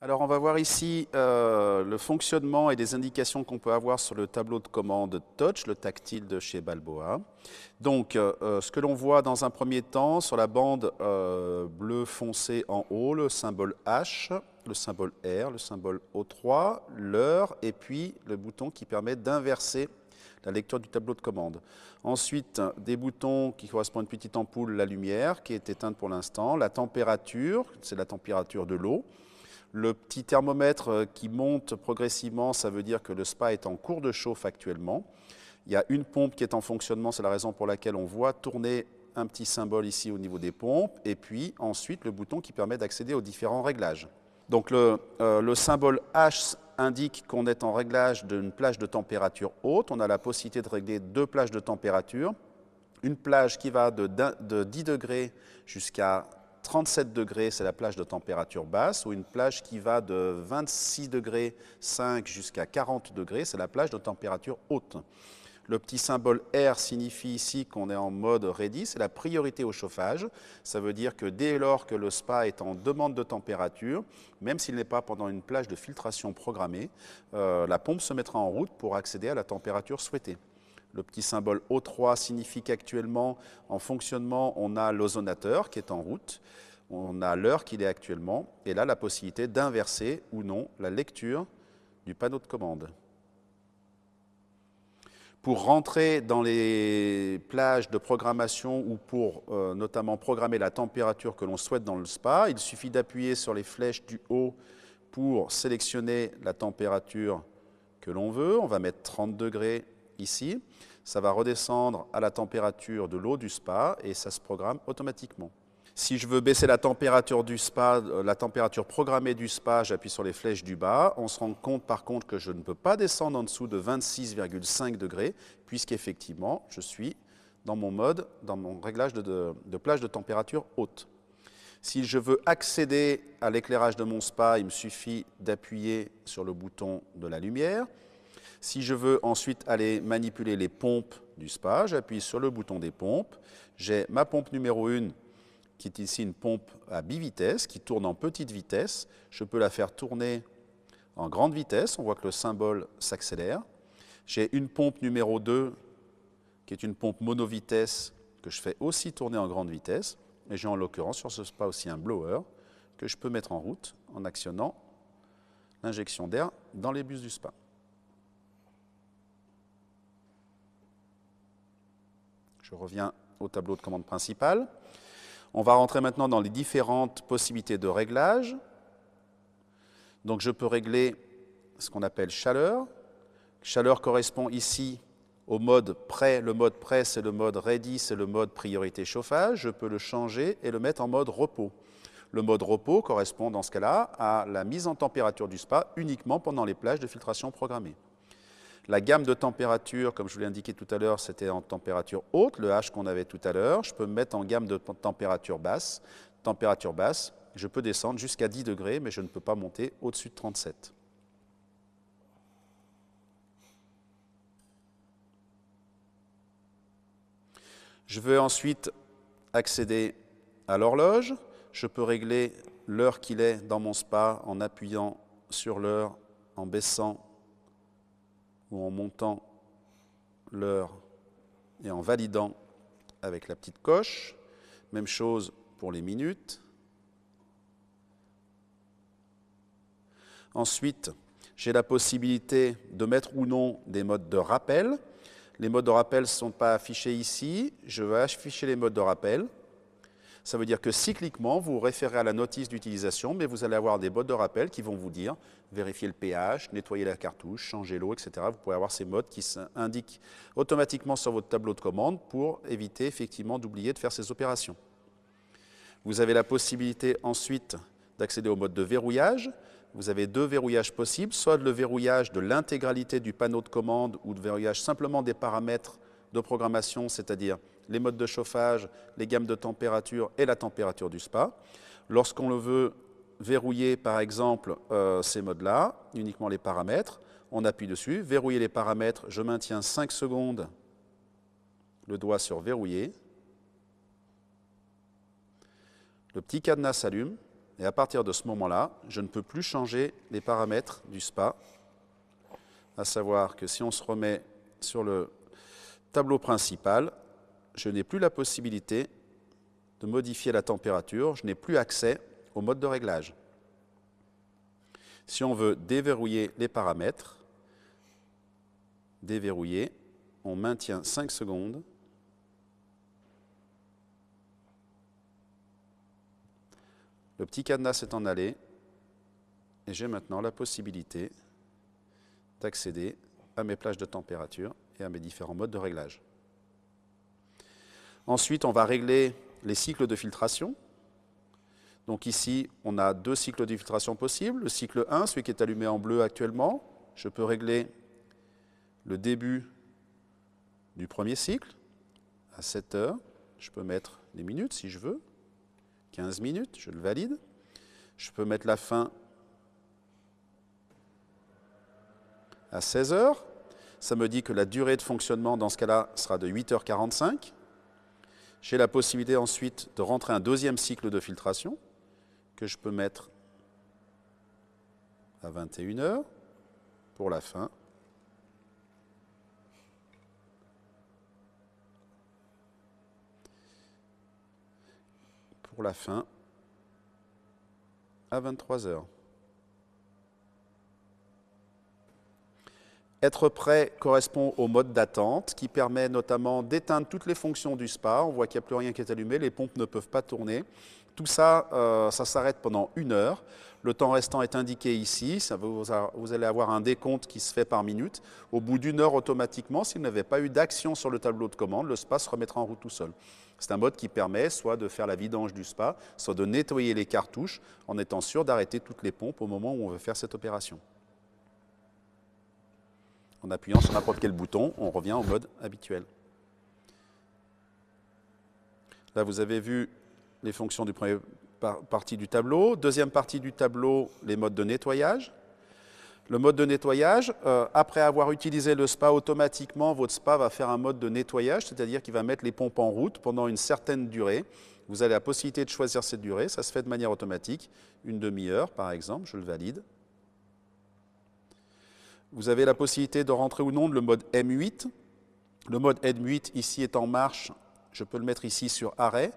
Alors on va voir ici le fonctionnement et les indications qu'on peut avoir sur le tableau de commande Touch, le tactile de chez Balboa. Donc ce que l'on voit dans un premier temps sur la bande bleu foncé en haut, le symbole H, le symbole R, le symbole O3, l'heure et puis le bouton qui permet d'inverser la lecture du tableau de commande. Ensuite, des boutons qui correspondent à une petite ampoule, la lumière qui est éteinte pour l'instant, la température, c'est la température de l'eau. Le petit thermomètre qui monte progressivement, ça veut dire que le spa est en cours de chauffe actuellement. Il y a une pompe qui est en fonctionnement, c'est la raison pour laquelle on voit tourner un petit symbole ici au niveau des pompes, et puis ensuite le bouton qui permet d'accéder aux différents réglages. Donc le symbole H indique qu'on est en réglage d'une plage de température haute. On a la possibilité de régler deux plages de température. Une plage qui va de 10 degrés jusqu'à 37 degrés, c'est la plage de température basse, ou une plage qui va de 26 degrés 5 jusqu'à 40 degrés, c'est la plage de température haute. Le petit symbole R signifie ici qu'on est en mode ready, c'est la priorité au chauffage. Ça veut dire que dès lors que le spa est en demande de température, même s'il n'est pas pendant une plage de filtration programmée, la pompe se mettra en route pour accéder à la température souhaitée. Le petit symbole O3 signifie qu'actuellement, en fonctionnement, on a l'ozonateur qui est en route, on a l'heure qu'il est actuellement, et là, la possibilité d'inverser ou non la lecture du panneau de commande. Pour rentrer dans les plages de programmation ou pour notamment programmer la température que l'on souhaite dans le spa, il suffit d'appuyer sur les flèches du haut pour sélectionner la température que l'on veut. On va mettre 30 degrés ici. Ça va redescendre à la température de l'eau du spa et ça se programme automatiquement. Si je veux baisser la température du spa, la température programmée du spa, j'appuie sur les flèches du bas. On se rend compte par contre que je ne peux pas descendre en dessous de 26,5 degrés puisqu'effectivement, je suis dans mon mode, dans mon réglage de plage de température haute. Si je veux accéder à l'éclairage de mon spa, il me suffit d'appuyer sur le bouton de la lumière. Si je veux ensuite aller manipuler les pompes du spa, j'appuie sur le bouton des pompes. J'ai ma pompe numéro 1 qui est ici une pompe à bivitesse, qui tourne en petite vitesse. Je peux la faire tourner en grande vitesse, on voit que le symbole s'accélère. J'ai une pompe numéro 2, qui est une pompe monovitesse, que je fais aussi tourner en grande vitesse. Et j'ai en l'occurrence sur ce spa aussi un blower, que je peux mettre en route en actionnant l'injection d'air dans les bus du spa. Je reviens au tableau de commande principal. On va rentrer maintenant dans les différentes possibilités de réglage. Donc je peux régler ce qu'on appelle chaleur. Chaleur correspond ici au mode prêt. Le mode prêt, c'est le mode ready, c'est le mode priorité chauffage. Je peux le changer et le mettre en mode repos. Le mode repos correspond dans ce cas-là à la mise en température du spa uniquement pendant les plages de filtration programmée. La gamme de température, comme je vous l'ai indiqué tout à l'heure, c'était en température haute, le H qu'on avait tout à l'heure. Je peux me mettre en gamme de température basse. Température basse, je peux descendre jusqu'à 10 degrés, mais je ne peux pas monter au-dessus de 37. Je veux ensuite accéder à l'horloge. Je peux régler l'heure qu'il est dans mon spa en appuyant sur l'heure, en baissant ou en montant l'heure et en validant avec la petite coche. Même chose pour les minutes. Ensuite, j'ai la possibilité de mettre ou non des modes de rappel. Les modes de rappel ne sont pas affichés ici. Je vais afficher les modes de rappel. Ça veut dire que cycliquement, vous référez à la notice d'utilisation, mais vous allez avoir des modes de rappel qui vont vous dire vérifier le pH, nettoyer la cartouche, changer l'eau, etc. Vous pouvez avoir ces modes qui s'indiquent automatiquement sur votre tableau de commande pour éviter effectivement d'oublier de faire ces opérations. Vous avez la possibilité ensuite d'accéder au mode de verrouillage. Vous avez deux verrouillages possibles, soit le verrouillage de l'intégralité du panneau de commande ou le verrouillage simplement des paramètres de programmation, c'est-à-dire les modes de chauffage, les gammes de température et la température du spa. Lorsqu'on le veut verrouiller, par exemple, ces modes-là, uniquement les paramètres, on appuie dessus, verrouiller les paramètres, je maintiens 5 secondes le doigt sur verrouiller. Le petit cadenas s'allume Et à partir de ce moment-là, je ne peux plus changer les paramètres du spa, à savoir que si on se remet sur le tableau principal, je n'ai plus la possibilité de modifier la température, je n'ai plus accès au mode de réglage. Si on veut déverrouiller les paramètres, déverrouiller, on maintient 5 secondes. Le petit cadenas s'est en allé et j'ai maintenant la possibilité d'accéder à mes plages de température et à mes différents modes de réglage. Ensuite, on va régler les cycles de filtration. Donc ici, on a 2 cycles de filtration possibles. Le cycle 1, celui qui est allumé en bleu actuellement, je peux régler le début du premier cycle à 7 heures. Je peux mettre les minutes si je veux, 15 minutes, je le valide. Je peux mettre la fin à 16 heures. Ça me dit que la durée de fonctionnement dans ce cas-là sera de 8h45. J'ai la possibilité ensuite de rentrer un deuxième cycle de filtration que je peux mettre à 21h pour la fin. Pour la fin à 23h. Être prêt correspond au mode d'attente qui permet notamment d'éteindre toutes les fonctions du spa. On voit qu'il n'y a plus rien qui est allumé, les pompes ne peuvent pas tourner. Tout ça, ça s'arrête pendant 1 heure. Le temps restant est indiqué ici. Vous allez avoir un décompte qui se fait par minute. Au bout d'1 heure, automatiquement, s'il n'avait pas eu d'action sur le tableau de commande, le spa se remettra en route tout seul. C'est un mode qui permet soit de faire la vidange du spa, soit de nettoyer les cartouches en étant sûr d'arrêter toutes les pompes au moment où on veut faire cette opération. En appuyant sur n'importe quel bouton, on revient au mode habituel. Là, vous avez vu les fonctions du premier partie du tableau. Deuxième partie du tableau, les modes de nettoyage. Le mode de nettoyage, après avoir utilisé le spa, automatiquement, votre spa va faire un mode de nettoyage, c'est-à-dire qu'il va mettre les pompes en route pendant une certaine durée. Vous avez la possibilité de choisir cette durée, ça se fait de manière automatique, 1 demi-heure par exemple, je le valide. Vous avez la possibilité de rentrer ou non le mode M8. Le mode M8 ici est en marche, je peux le mettre ici sur arrêt.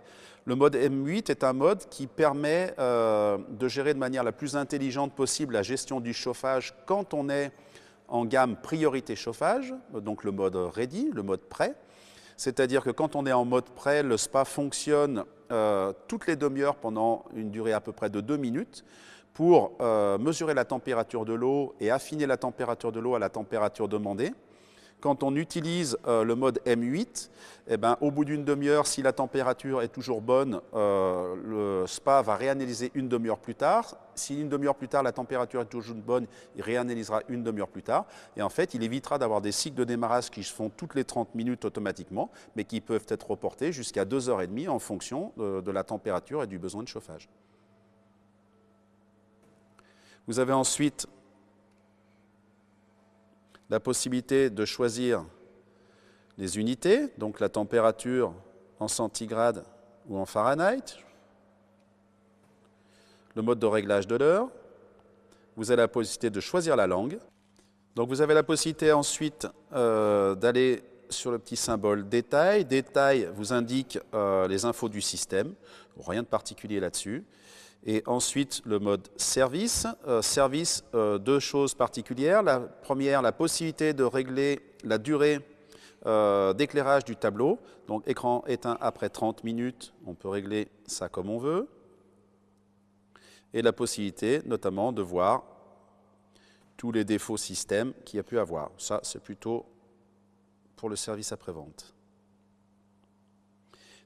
Le mode M8 est un mode qui permet de gérer de manière la plus intelligente possible la gestion du chauffage quand on est en gamme priorité chauffage, donc le mode ready, le mode prêt. C'est-à-dire que quand on est en mode prêt, le spa fonctionne toutes les demi-heures pendant une durée à peu près de 2 minutes pour mesurer la température de l'eau et affiner la température de l'eau à la température demandée. Quand on utilise le mode M8, eh ben, au bout d'une demi-heure, si la température est toujours bonne, le spa va réanalyser 1 demi-heure plus tard. Si 1 demi-heure plus tard, la température est toujours bonne, il réanalysera 1 demi-heure plus tard. Et en fait, il évitera d'avoir des cycles de démarrage qui se font toutes les 30 minutes automatiquement, mais qui peuvent être reportés jusqu'à 2h30 en fonction de la température et du besoin de chauffage. Vous avez ensuite la possibilité de choisir les unités, donc la température en centigrades ou en Fahrenheit, le mode de réglage de l'heure, vous avez la possibilité de choisir la langue. Donc vous avez la possibilité ensuite d'aller sur le petit symbole détail. Détail vous indique les infos du système, rien de particulier là-dessus. Et ensuite, le mode service. Service, 2 choses particulières. La première, la possibilité de régler la durée d'éclairage du tableau. Donc, écran éteint après 30 minutes, on peut régler ça comme on veut. Et la possibilité, notamment, de voir tous les défauts système qu'il y a pu avoir. Ça, c'est plutôt pour le service après-vente.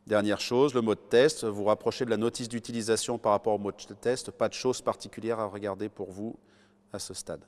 Dernière chose, le mode test, vous rapprochez de la notice d'utilisation par rapport au mode test, pas de choses particulières à regarder pour vous à ce stade.